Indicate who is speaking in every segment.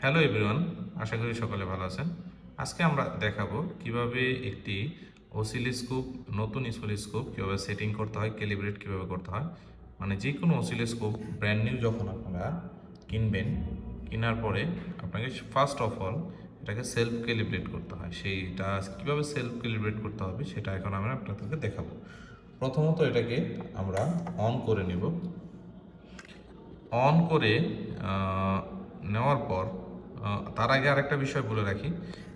Speaker 1: Hello everyone, আশা করি সকলে ভালো আছেন। আজকে আমরা দেখাবো কিভাবে একটি অসিলোস্কোপ, নতুন অসিলোস্কোপ কিভাবে সেটিং করতে হয়, ক্যালিব্রেট কিভাবে করতে হয়। মানে যে কোনো অসিলোস্কোপ ব্র্যান্ড নিউ যখন আপনারা কিনবেন, কেনার পরে আপনাকে ফার্স্ট অফ অল এটাকে সেলফ ক্যালিব্রেট করতে হয়। সেইটা কীভাবে সেলফ ক্যালিব্রেট করতে হবে সেটা এখন আমরা আপনাদেরকে দেখাবো। প্রথমত এটাকে আমরা অন করে নেব। অন করে নেওয়ার পর তার আগে আরেকটা বিষয় বলে রাখি,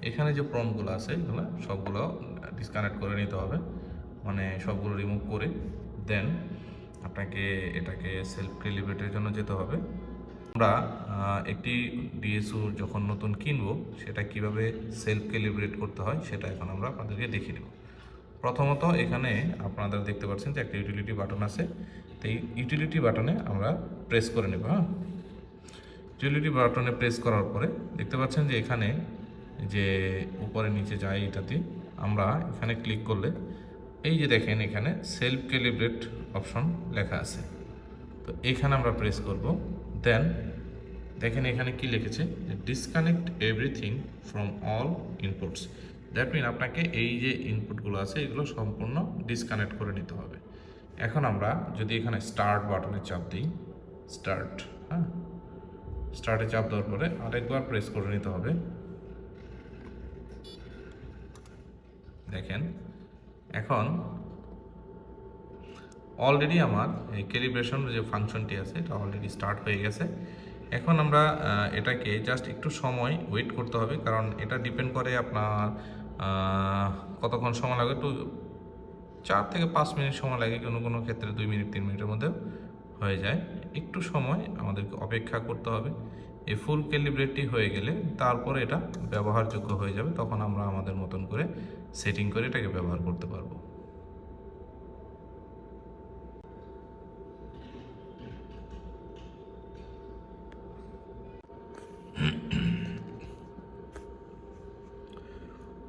Speaker 1: এখানে যে প্রমগুলো আছে এগুলো সবগুলো ডিসকানেক্ট করে নিতে হবে, মানে সবগুলো রিমুভ করে দেন আপনাকে এটাকে সেলফ ক্যালিব্রেটের জন্য যেতে হবে। আমরা একটি ডিএসও যখন নতুন কিনবো সেটা কিভাবে সেলফ ক্যালিব্রেট করতে হয় সেটা এখন আমরা আপনাদেরকে দেখিয়ে দেব। প্রথমত এখানে আপনারা দেখতে পাচ্ছেন যে একটা ইউটিলিটি বাটন আছে, তো এই ইউটিলিটি বাটনে আমরা প্রেস করে নেব। ইউটিলিটি বাটনে প্রেস করার পরে দেখতে পাচ্ছেন যে এখানে যে উপরে নিচে যায় এটাতে আমরা এখানে ক্লিক করলে এই যে দেখেন এখানে সেলফ ক্যালিব্রেট অপশন লেখা আছে, তো এখানে আমরা প্রেস করব। দেন দেখেন এখানে কি লিখেছে, disconnect everything from all inputs. That mean আপনাকে এই যে ইনপুটগুলো আছে এগুলো সম্পূর্ণ ডিসকানেক্ট করে নিতে হবে। এখন আমরা যদি এখানে স্টার্ট বাটনে চাপ দিই, স্টার্টে চাপ দেওয়ার পরে আরেকবার প্রেস করে নিতে হবে। দেখেন এখন অলরেডি আমার এই ক্যালিব্রেশন যে ফাংশনটি আছে এটা অলরেডি স্টার্ট হয়ে গেছে। এখন আমরা এটাকে জাস্ট একটু সময় ওয়েট করতে হবে, কারণ এটা ডিপেন্ড করে আপনার কতক্ষণ সময় লাগে। একটু 4 থেকে 5 মিনিট সময় লাগে, কোনো কোনো ক্ষেত্রে 2 মিনিট 3 মিনিটের মধ্যে হয়ে যায়। একটু সময় আমাদেরকে অপেক্ষা করতে হবে। এই ফুল ক্যালিব্রেটটি হয়ে গেলে তারপরে এটা ব্যবহারযোগ্য হয়ে যাবে, তখন আমরা আমাদের মতন করে সেটিং করে এটাকে ব্যবহার করতে পারবো।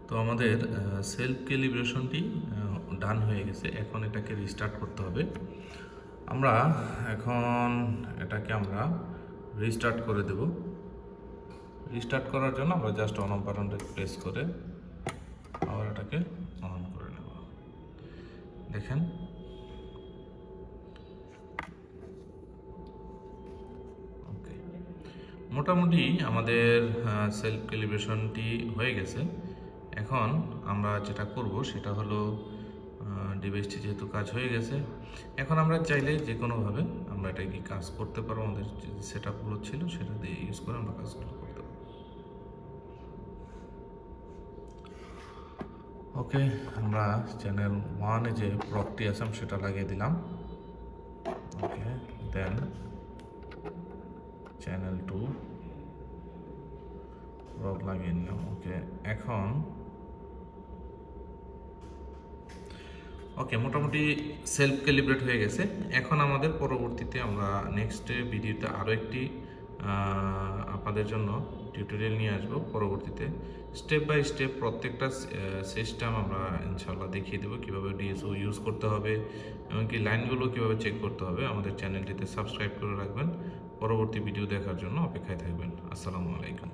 Speaker 1: তো আমাদের সেলফ ক্যালিব্রেশনটি ডান হয়ে গেছে। এখন এটাকে রিস্টার্ট করতে হবে। আমরা এখন এটাকে আমরা রিস্টার্ট করে দেব। রিস্টার্ট করার জন্য আমরা জাস্ট অন অফ বাটনটা প্রেস করে আবার এটাকে অন করে নেব। দেখেন ওকে, মোটামুটি আমাদের সেলফ ক্যালিব্রেশনটি হয়ে গেছে। এখন আমরা যেটা করব সেটা হলো ডিভাইসটি যেহেতু কাজ হয়ে গেছে, এখন আমরা চাইলে যে কোনোভাবে আমরা এটাকে কাজ করতে পারবো। আমাদের যে সেট আপগুলো ছিল সেটা দিয়ে ইউজ করে আমরা কাজগুলো করতে পারবো। ওকে, আমরা চ্যানেল 1-এ যে ব্লকটি আছে সেটা লাগিয়ে দিলাম। ওকে, দেন চ্যানেল 2 ব্লক লাগিয়ে নিলাম। ওকে, এখন মোটামুটি সেলফ ক্যালিব্রেট হয়ে গেছে। এখন আমাদের পরবর্তীতে আমরা নেক্সট ভিডিওতে আরও একটি আপনাদের জন্য টিউটোরিয়াল নিয়ে আসবো। পরবর্তীতে স্টেপ বাই স্টেপ প্রত্যেকটা সিস্টেম আমরা ইনশাআল্লাহ দেখিয়ে দেবো, কীভাবে ডিএসও ইউজ করতে হবে এমনকি লাইনগুলো কীভাবে চেক করতে হবে। আমাদের চ্যানেলটিতে সাবস্ক্রাইব করে রাখবেন। পরবর্তী ভিডিও দেখার জন্য অপেক্ষায় থাকবেন। আসসালামু আলাইকুম।